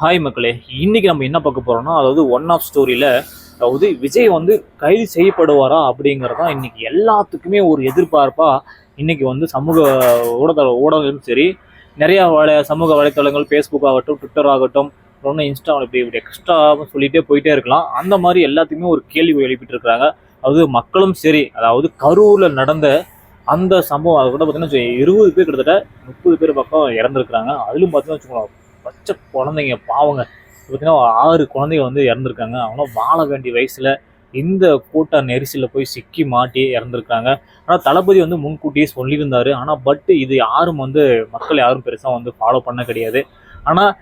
Hi மக்களே, இன்னைக்கு நம்ம என்ன பார்க்க போறோம்னா, அதாவது ஒன் ஆஃப் ஸ்டோரியில அதாவது விஜய் வந்து கைது செய்யப்படுவாரா அப்படிங்கிறதான் இன்னைக்கு எல்லாத்துக்குமே ஒரு எதிர்பார்ப்பா இன்னைக்கு வந்து சமூக ஊடகங்களும் சரி, நிறைய சமூக வலைத்தளங்கள், ஃபேஸ்புக் ஆகட்டும், ட்விட்டர் ஆகட்டும், அப்புறம் இன்ஸ்டா, இப்படி இப்படி எக்ஸ்ட்ரா சொல்லிட்டே போயிட்டே இருக்கலாம். அந்த மாதிரி எல்லாத்துக்குமே ஒரு கேள்வி எழுப்பிட்டு இருக்கிறாங்க. அதாவது மக்களும் சரி, அதாவது கரூர்ல நடந்த அந்த சம்பவம் அதை கூட பார்த்தீங்கன்னா 20 பேர், கிட்டத்தட்ட 30 பேர் பக்கம் இறந்துருக்குறாங்க. அதிலும் பார்த்தீங்கன்னா வச்சுக்கோங்க, பச்சை குழந்தைங்க பாவங்க பார்த்தீங்கன்னா 6 குழந்தைங்க வந்து இறந்துருக்காங்க. அவங்களும் வாழ வேண்டிய வயசுல இந்த கூட்ட நெரிசலில் போய் சிக்கி மாட்டி இறந்துருக்காங்க. ஆனால் தளபதி வந்து முன்கூட்டியே சொல்லியிருந்தாரு. ஆனால் இது யாரும் வந்து மக்கள் யாரும் பெருசாக வந்து ஃபாலோ பண்ண கிடையாது. ஆனால்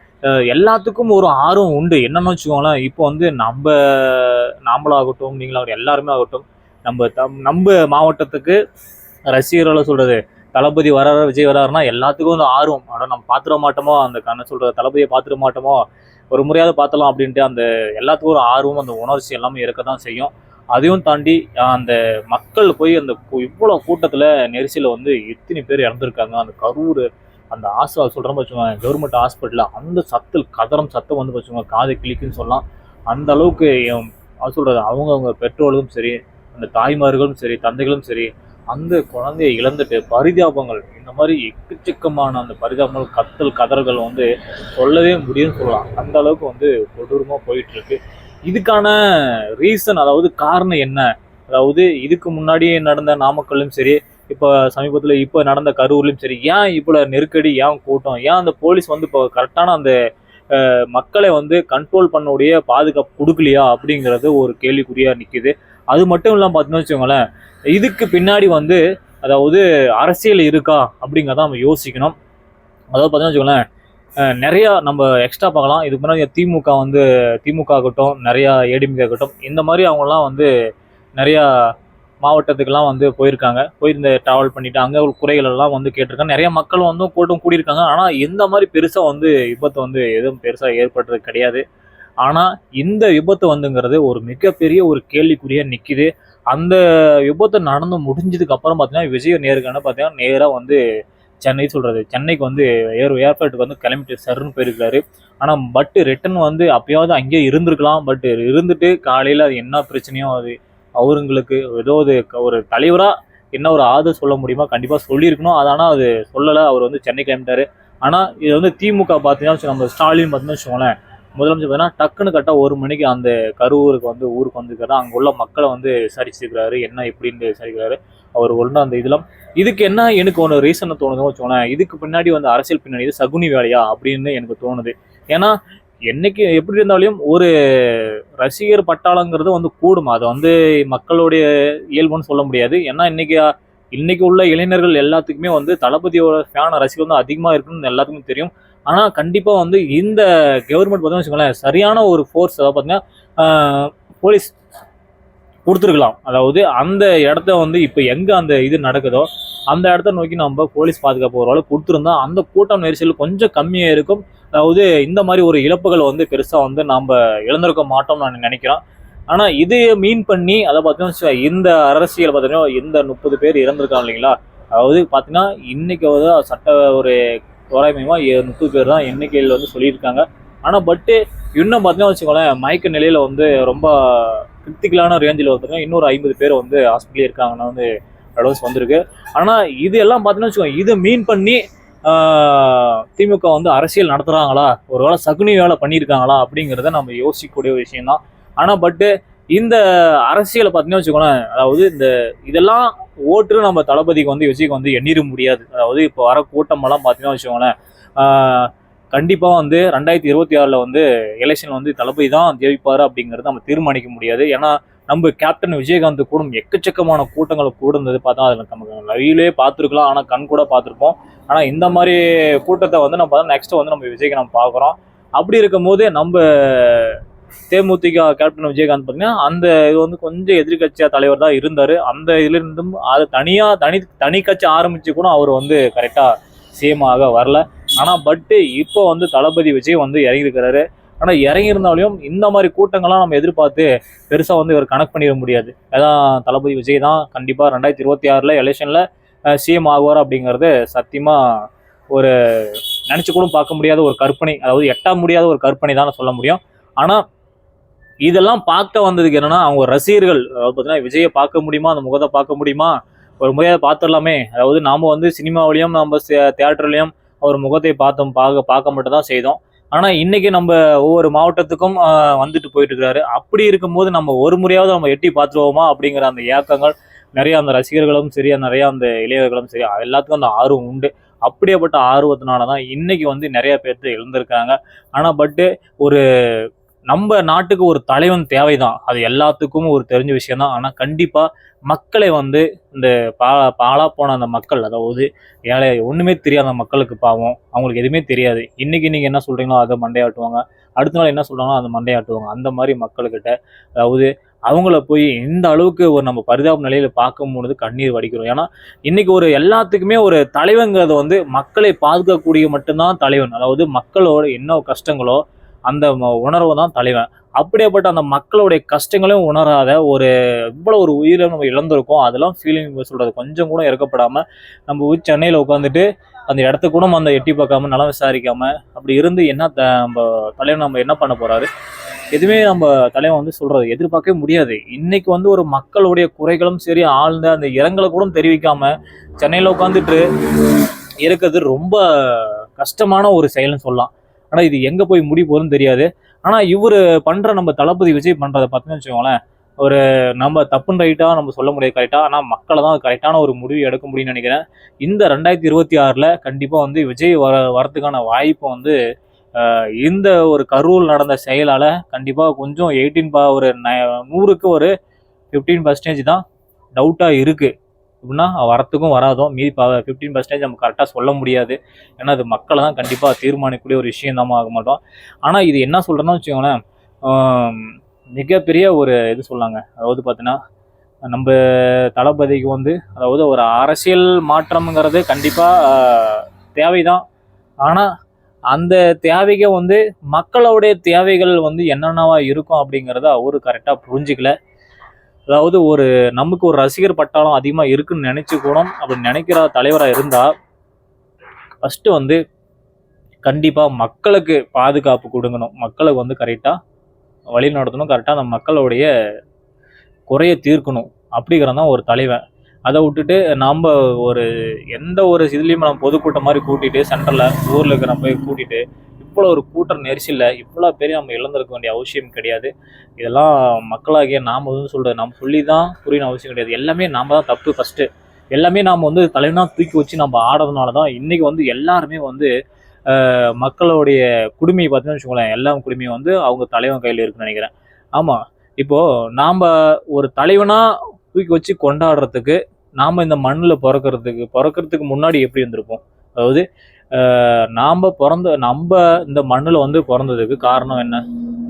எல்லாத்துக்கும் ஒரு ஆர்வம் உண்டு. என்னன்னு வச்சுக்கோங்களேன், இப்போ வந்து நாமளாகட்டும், நீங்களாகட்டும், எல்லாருமே ஆகட்டும், நம்ம மாவட்டத்துக்கு ரசிகர்களை சொல்றது தளபதி வராரு, விஜய் வராருன்னா எல்லாத்துக்கும் வந்து ஆர்வம். ஆனால் நம்ம பார்த்துட மாட்டோமோ, அந்த கண்ணை சொல்ற தளபதியை பார்த்துட மாட்டோமோ, ஒரு முறையாவது பார்த்தலாம் அப்படின்ட்டு அந்த எல்லாத்துக்கும் ஒரு ஆர்வம், அந்த உணர்ச்சி எல்லாமே இருக்க தான் செய்யும். அதையும் தாண்டி அந்த மக்கள் போய் அந்த இவ்வளோ கூட்டத்தில் நெரிசலில் வந்து எத்தனை பேர் இறந்துருக்காங்க. அந்த கரூர் அந்த சொல்கிறோம் வச்சுக்கோங்க, கவர்மெண்ட் ஹாஸ்பிட்டலில் அந்த சத்தம் வந்து வச்சுக்கோங்க, காது கிளிக்குன்னு சொல்லலாம். அந்த அளவுக்கு சொல்கிறது அவங்கவுங்க பெற்றோர்களும் சரி, அந்த தாய்மார்களும் சரி, தந்தைகளும் சரி, அந்த குழந்தையை இழந்துட்டு பரிதாபங்கள், இந்த மாதிரி எக்கச்சக்கமான அந்த பரிதாபங்கள், கதறல்கள் வந்து சொல்லவே முடியும்னு சொல்லலாம். அந்த அளவுக்கு வந்து கொடூரமாக போயிட்டு இருக்கு. இதுக்கான ரீசன், அதாவது காரணம் என்ன? அதாவது இதுக்கு முன்னாடி நடந்த நாமக்கல்லும் சரி, இப்போ சமீபத்தில் இப்போ நடந்த கரூர்லையும் சரி, ஏன் இவ்வளோ நெருக்கடி, ஏன் கூட்டம், ஏன் அந்த போலீஸ் வந்து இப்போ கரெக்டான அந்த மக்களை வந்து கண்ட்ரோல் பண்ணக்கூடிய பாதுகாப்பு கொடுக்கலையா அப்படிங்கிறது ஒரு கேள்விக்குறியா நிற்குது. அது மட்டும் இல்லாமல் பார்த்தீங்கன்னு வச்சுக்கோங்களேன், இதுக்கு பின்னாடி வந்து அதாவது அரசியல் இருக்கா அப்படிங்கிறத நம்ம யோசிக்கணும். அதாவது பார்த்தீங்கன்னா வச்சுக்கோங்களேன், நிறையா நம்ம எக்ஸ்ட்ரா பார்க்கலாம். இதுக்கு முன்னாடி திமுக ஆகட்டும், நிறையா ஏடிஎம்கே ஆகட்டும், இந்த மாதிரி அவங்களாம் வந்து நிறையா மாவட்டத்துக்கெல்லாம் வந்து போயிருந்த ட்ராவல் பண்ணிட்டு அங்கே ஒரு குறைகள் எல்லாம் வந்து கேட்டிருக்காங்க. நிறைய மக்கள் வந்து கூட்டம் கூடியிருக்காங்க. ஆனால் எந்த மாதிரி பெருசாக வந்து விபத்து வந்து எதுவும் பெருசாக ஏற்படுறது கிடையாது. ஆனால் இந்த விபத்து வந்துங்கிறது ஒரு மிகப்பெரிய ஒரு கேள்விக்குறியா நிற்கிது. அந்த விபத்து நடந்து முடிஞ்சதுக்கு அப்புறம் பார்த்தீங்கன்னா விஜய் நேருக்கான பார்த்தீங்கன்னா நேராக வந்து சென்னைக்கு வந்து ஏர்போர்ட்டுக்கு வந்து கிளம்பிட்டு சருன்னு போயிருக்காரு. ஆனால் ரிட்டன் வந்து அப்பயாவது அங்கேயே இருந்திருக்கலாம். இருந்துட்டு காலையில் அது என்ன பிரச்சனையோ, அது அவங்களுக்கு ஏதோ ஒரு தலைவராக என்ன ஒரு ஆதரவு சொல்ல முடியுமா, கண்டிப்பாக சொல்லியிருக்கணும். ஆனால் அது சொல்லலை. அவர் வந்து சென்னை கிளம்பிட்டாரு. ஆனால் இது வந்து திமுக பார்த்தீங்கன்னா நம்ம ஸ்டாலின் பார்த்தீங்கன்னா வச்சுக்கோங்களேன், முதலமைச்சர் பார்த்தீங்கன்னா டக்குன்னு கரெக்டாக 1 மணிக்கு அந்த கரூருக்கு வந்து ஊருக்கு வந்துருக்காரு. அங்கே உள்ள மக்களை வந்து விசாரிச்சிருக்கிறாரு, என்ன எப்படின்னு விசாரிக்கிறாரு. அவர் ஒன்று அந்த இதெல்லாம் இதுக்கு என்ன எனக்கு ஒன்று ரீசனை தோணுதுன்னு வச்சுக்கோங்களேன், இதுக்கு பின்னாடி வந்து அரசியல் பின்னாடி இது சகுனி வேலையா அப்படின்னு எனக்கு தோணுது. ஏன்னா என்னைக்கு எப்படி இருந்தாலும் ஒரு ரசிகர் பட்டாளங்கிறது வந்து கூடும். அதை வந்து மக்களுடைய இயல்புன்னு சொல்ல முடியாது. ஏன்னா இன்னைக்கு உள்ள இளைஞர்கள் எல்லாத்துக்குமே வந்து தளபதியோட ஃபேன ரசிகர் வந்து அதிகமாக இருக்குன்னு எல்லாத்துக்கும் தெரியும். ஆனால் கண்டிப்பாக வந்து இந்த கவர்மெண்ட் பார்த்தீங்கன்னா வச்சுக்கோங்களேன், சரியான ஒரு ஃபோர்ஸ், அதாவது பார்த்தீங்கன்னா போலீஸ் கொடுத்துருக்கலாம். அதாவது அந்த இடத்த வந்து இப்போ எங்கே அந்த இது நடக்குதோ அந்த இடத்த நோக்கி நம்ம போலீஸ் பாதுகாப்பு ஒரு அளவு கொடுத்துருந்தா அந்த கூட்டம் நெரிசல் கொஞ்சம் கம்மியாக இருக்கும். அதாவது இந்த மாதிரி ஒரு இழப்புகள் வந்து பெருசாக வந்து நாம் இழந்திருக்க மாட்டோம்னு நான் நினைக்கிறேன். ஆனால் இதையை மீன் பண்ணி அதை பார்த்தீங்கன்னா இந்த அரசியல் பார்த்தீங்கன்னா இந்த 30 பேர் இறந்துருக்காங்க இல்லைங்களா. அதாவது பார்த்தீங்கன்னா இன்னைக்கு வந்து சட்ட ஒரு தோராயமாக 30 பேர் தான் எண்ணிக்கையில் வந்து சொல்லியிருக்காங்க. ஆனால் இன்னும் பார்த்தீங்கன்னா வச்சுக்கோங்களேன், மயக்க நிலையில் வந்து ரொம்ப கிரிட்டிக்கலான ரேஞ்சில் வந்துருங்க. இன்னொரு 50 பேர் வந்து ஹாஸ்பிட்டலே இருக்காங்கன்னா வந்து அட்வான்ஸ் வந்திருக்கு. ஆனால் இது எல்லாம் பார்த்தீங்கன்னா வச்சுக்கோங்க, இதை மீன் பண்ணி திமுக வந்து அரசியல் நடத்துகிறாங்களா, ஒரு வேளை சகுனி வேலை பண்ணியிருக்காங்களா அப்படிங்கிறத நம்ம யோசிக்கக்கூடிய விஷயம்தான். ஆனால் இந்த அரசியலை பார்த்தீங்கன்னா வச்சுக்கோங்களேன், அதாவது இதெல்லாம் ஓட்டு நம்ம தளபதிக்கு வந்து விஜய்க்கு வந்து எண்ணிட முடியாது. அதாவது இப்போ வர கூட்டமெல்லாம் பார்த்தீங்கன்னா வச்சுக்கோங்களேன், கண்டிப்பாக வந்து 2026 வந்து எலெக்ஷன் வந்து தளபதி தான் ஜெயிப்பார் அப்படிங்கிறது நம்ம தீர்மானிக்க முடியாது. ஏன்னா நம்ம கேப்டன் விஜயகாந்த் கூட எக்கச்சக்கமான கூட்டங்களை கூடுனது பார்த்தா அதில் நமக்கு லைவ்லேயே பார்த்துருக்கலாம். ஆனால் கண் கூட பார்த்துருப்போம். ஆனால் இந்த மாதிரி கூட்டத்தை வந்து நம்ம நெக்ஸ்ட் வந்து நம்ம விஜய்க்கு நம்ம பார்க்குறோம். அப்படி இருக்கும்போது நம்ம தேமுதிக கேப்டன் விஜயகாந்த் பார்த்தீங்கன்னா அந்த இது வந்து கொஞ்சம் எதிர்கட்சியா தலைவர் தான் இருந்தார். அந்த இதுலேருந்தும் அதை தனி கட்சி ஆரம்பித்து கூட அவர் வந்து கரெக்டாக சிஎம்மாக வரல. ஆனால் இப்போ வந்து தளபதி விஜய் வந்து இறங்கியிருக்கிறாரு. ஆனால் இறங்கியிருந்தாலையும் இந்த மாதிரி கூட்டங்கள்லாம் நம்ம எதிர்பார்த்து பெருசாக வந்து இவர் கனெக்ட் பண்ணிட முடியாது. அதான் தளபதி விஜய் தான் கண்டிப்பாக 2026 எலெக்ஷனில் சிஎம் ஆகுவார் அப்படிங்கிறது சத்தியமாக ஒரு நினைச்சு கூட பார்க்க முடியாத ஒரு கற்பனை, அதாவது எட்ட முடியாத ஒரு கற்பனை தான் சொல்ல முடியும். ஆனா இதெல்லாம் பார்க்க வந்ததுக்கு என்னன்னா அவங்க ரசிகர்கள், அதாவது பார்த்தீங்கன்னா விஜயை பார்க்க முடியுமா, அந்த முகத்தை பார்க்க முடியுமா, ஒரு முறையாக பார்த்துடலாமே, அதாவது நாம வந்து சினிமாவிலையும் நம்ம தியேட்டர்லையும் அவர் முகத்தை பார்க்க மட்டும் தான் செய்தோம். ஆனா இன்னைக்கு நம்ம ஒவ்வொரு மாவட்டத்துக்கும் வந்துட்டு போயிட்டு இருக்கிறாரு. அப்படி இருக்கும்போது நம்ம ஒரு முறையாவது நம்ம எட்டி பார்த்துருவோமா அப்படிங்கிற அந்த ஏக்கங்கள் நிறைய அந்த ரசிகர்களும் சரி, நிறைய அந்த இளைஞர்களும் சரி, எல்லாத்துக்கும் அந்த ஆர்வம் உண்டு. அப்படியேப்பட்ட ஆர்வத்தினாலதான் இன்னைக்கு வந்து நிறைய பேர்த்து எழுந்திருக்காங்க. ஆனா ஒரு நம்ம நாட்டுக்கு ஒரு தலைவன் தேவைதான், அது எல்லாத்துக்கும் ஒரு தெரிஞ்ச விஷயம் தான். ஆனா கண்டிப்பா மக்களை வந்து இந்த பாலா போன அந்த மக்கள், அதாவது ஏழை ஒண்ணுமே தெரியாத மக்களுக்கு பாவம், அவங்களுக்கு எதுவுமே தெரியாது. இன்னைக்கு நீங்க என்ன சொல்றீங்களோ அதை மண்டையாட்டுவாங்க, அடுத்த நாள் என்ன சொல்றாங்களோ அதை மண்டையாட்டுவாங்க. அந்த மாதிரி மக்கள்கிட்ட, அதாவது அவங்கள போய் இந்த அளவுக்கு ஒரு நம்ம பரிதாப நிலையில பார்க்கும்போது கண்ணீர் வடிக்கிறோம். ஏன்னா இன்னைக்கு ஒரு எல்லாத்துக்குமே ஒரு தலைவங்கிறது வந்து மக்களை பாதுகாக்கக்கூடிய மட்டும்தான் தலைவன். அதாவது மக்களோட என்ன கஷ்டங்களோ அந்த உணர்வு தான் தலைவன். அப்படியேப்பட்ட அந்த மக்களுடைய கஷ்டங்களையும் உணராத ஒரு இவ்வளவு ஒரு உயிரை நம்ம இழந்திருக்கோம். அதெல்லாம் ஃபீலிங் சொல்றது கொஞ்சம் கூட இறக்கப்படாம நம்ம சென்னையில உட்காந்துட்டு அந்த இடத்துக்கு கூட அந்த எட்டி பார்க்காம நலம் விசாரிக்காம அப்படி இருந்து என்ன நம்ம தலைவன் நம்ம என்ன பண்ண போறாரு, எதுவுமே நம்ம தலைவன் வந்து சொல்றது எதிர்பார்க்கவே முடியாது. இன்னைக்கு வந்து ஒரு மக்களுடைய குறைகளும் சரி, ஆழ்ந்த அந்த இரங்கலை கூட தெரிவிக்காம சென்னையில உட்காந்துட்டு இருக்கிறது ரொம்ப கஷ்டமான ஒரு செயல்னு சொல்லலாம். ஆனா இது எங்க போய் முடி போகுதுன்னு தெரியாது. ஆனா இவரு பண்ற நம்ம தளபதி விஜய் பண்றதை பார்த்தீங்கன்னு வச்சுக்கோங்களேன், ஒரு நம்ம தப்புன்னு ரைட்டா நம்ம சொல்ல முடியாது கரெக்டா, ஆனா மக்களை தான் கரெக்டான ஒரு முடிவு எடுக்க முடியும்னு நினைக்கிறேன். இந்த 2026 கண்டிப்பா வந்து விஜய் வரதுக்கான வாய்ப்பு வந்து இந்த ஒரு கரூர் நடந்த செயலால கண்டிப்பா கொஞ்சம் 18 ஒரு 100க்கு ஒரு 15% தான் டவுட்டா இருக்கு. அப்படின்னா வரத்துக்கும் வராதோ மீதி 15% நம்ம கரெக்டாக சொல்ல முடியாது. ஏன்னா அது மக்களை தான் கண்டிப்பாக தீர்மானிக்கக்கூடிய ஒரு விஷயம் தான் ஆக மாட்டோம். ஆனால் இது என்ன சொல்கிறேன்னா வச்சுக்கோங்களேன், மிகப்பெரிய ஒரு இது சொல்லாங்க. அதாவது பார்த்தீங்கன்னா நம்ம தளபதிக்கு வந்து அதாவது ஒரு அரசியல் மாற்றம்ங்கிறது கண்டிப்பாக தேவைதான். ஆனால் அந்த தேவைக்கு வந்து மக்களுடைய தேவைகள் வந்து என்னென்னவா இருக்கும் அப்படிங்கிறத அவரு கரெக்டாக புரிஞ்சுக்கல. அதாவது நமக்கு ஒரு ரசிகர் பட்டாளம் அதிகமாக இருக்குன்னு நினைச்சு கூட அப்படி நினைக்கிற தலைவராக இருந்தா ஃபர்ஸ்ட் வந்து கண்டிப்பாக மக்களுக்கு பாதுகாப்பு கொடுக்கணும், மக்களுக்கு வந்து கரெக்டாக வழி நடத்தணும், கரெக்டாக அந்த மக்களுடைய குறைய தீர்க்கணும். அப்படிங்கிறதான் ஒரு தலைவன். அதை விட்டுட்டு நம்ம எந்த ஒரு இதுலேயும் நம்ம பொதுக்கூட்டம் மாதிரி கூட்டிட்டு சென்டரில் ஊரில் இருக்கிற போய் கூட்டிட்டு இவ்வளோ ஒரு கூட்டம் நெரிசலில் இவ்வளோ பெரிய நம்ம இழந்திருக்க வேண்டிய அவசியம் கிடையாது. இதெல்லாம் மக்களாகிய நாம் வந்து சொல்கிறது நம்ம சொல்லி தான் புரியணும் அவசியம் கிடையாது. எல்லாமே நாம் தான் தப்பு. ஃபஸ்ட்டு எல்லாமே நாம் வந்து தலைவனாக தூக்கி வச்சு நம்ம ஆடுறதுனால தான் இன்றைக்கி வந்து எல்லாருமே வந்து மக்களுடைய குடுமையை பார்த்தீங்கன்னு வச்சுக்கோங்களேன், எல்லா குடுமையும் வந்து அவங்க தலைவன் கையில் இருக்குன்னு நினைக்கிறேன். ஆமாம், இப்போது நாம் ஒரு தலைவனாக தூக்கி வச்சு கொண்டாடுறதுக்கு நாம் இந்த மண்ணில் பிறக்கிறதுக்கு முன்னாடி எப்படி இருந்திருப்போம். அதாவது நம்ம இந்த மண்ணில் வந்து பிறந்ததுக்கு காரணம் என்ன,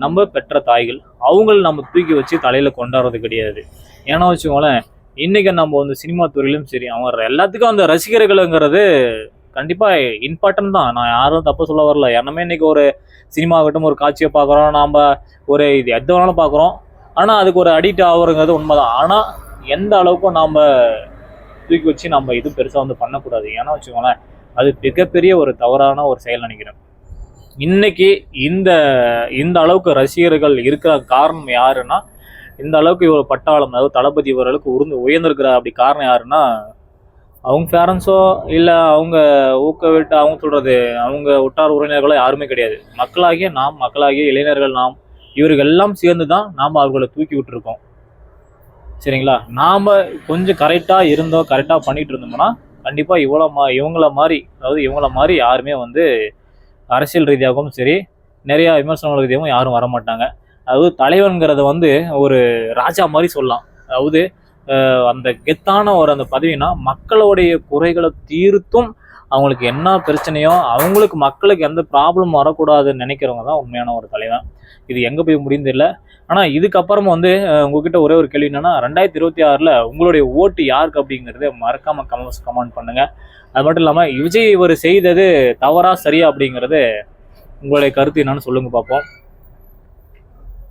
நம்ம பெற்ற தாய்கள், அவங்கள நம்ம தூக்கி வச்சு தலையில் கொண்டாடுறது கிடையாது. ஏன்னா வச்சுக்கோங்களேன், இன்றைக்கி நம்ம வந்து சினிமா துறையிலும் சரி அவங்க எல்லாத்துக்கும் அந்த ரசிகர்களுங்கிறது கண்டிப்பாக இம்பார்ட்டன்ட் தான். நான் யாரும் தப்பு சொல்ல வரல. என்னமே இன்றைக்கி ஒரு சினிமா ஆகட்டும், ஒரு காட்சியை பார்க்குறோம், நாம் இது எது வேணாலும் பார்க்குறோம். ஆனால் அதுக்கு ஒரு அடிக்ட் ஆகுறங்கிறது உண்மைதான். ஆனால் எந்த அளவுக்கும் நாம் தூக்கி வச்சு நம்ம இது பெருசாக வந்து பண்ணக்கூடாது. ஏன்னா வச்சுக்கோங்களேன், அது மிகப்பெரிய ஒரு தவறான ஒரு செயல் நினைக்கிறேன். இன்னைக்கு இந்த அளவுக்கு ரசிகர்கள் இருக்கிற காரணம் யாருன்னா, இந்த அளவுக்கு இவர் பட்டாளம், அதாவது தளபதி இவர்களுக்கு உயர்ந்திருக்கிற அப்படி காரணம் யாருன்னா, அவங்க பேரண்ட்ஸோ இல்லை அவங்க ஊக்கவிட்டு அவங்க சொல்றது அவங்க உற்றார் உறவினர்களோ யாருமே கிடையாது. மக்களாகிய இளைஞர்கள் இவர்கள் எல்லாம் சேர்ந்து தான் நாம் அவர்களை தூக்கி விட்டுருக்கோம். சரிங்களா, நாம் கொஞ்சம் கரெக்டாக இருந்தோம், கரெக்டாக பண்ணிட்டு இருந்தோம்னா கண்டிப்பாக இவங்கள மாதிரி யாருமே வந்து அரசியல் ரீதியாகவும் சரி, நிறையா விமர்சனங்கள் ரீதியாகவும் யாரும் வரமாட்டாங்க. அதாவது தலைவன்கிறத வந்து ஒரு ராஜா மாதிரி சொல்லலாம். அதாவது அந்த கெத்தான அந்த பதவினா மக்களுடைய குறைகளை தீர்த்தும் அவங்களுக்கு என்ன பிரச்சனையோ அவங்களுக்கு மக்களுக்கு எந்த ப்ராப்ளம் வரக்கூடாதுன்னு நினைக்கிறவங்க தான் உண்மையான ஒரு தலைவன். இது எங்கே போய் முடிந்து இல்லை. ஆனால் இதுக்கப்புறமா வந்து உங்ககிட்ட ஒரே ஒரு கேள்வி என்னன்னா, 2026 உங்களுடைய ஓட்டு யாருக்கு அப்படிங்கிறது மறக்காம கமெண்ட் பண்ணுங்க. அது மட்டும் இல்லாமல் விஜய் இவர் செய்தது தவறா சரியா அப்படிங்கிறது உங்களுடைய கருத்து என்னன்னு சொல்லுங்க பார்ப்போம்.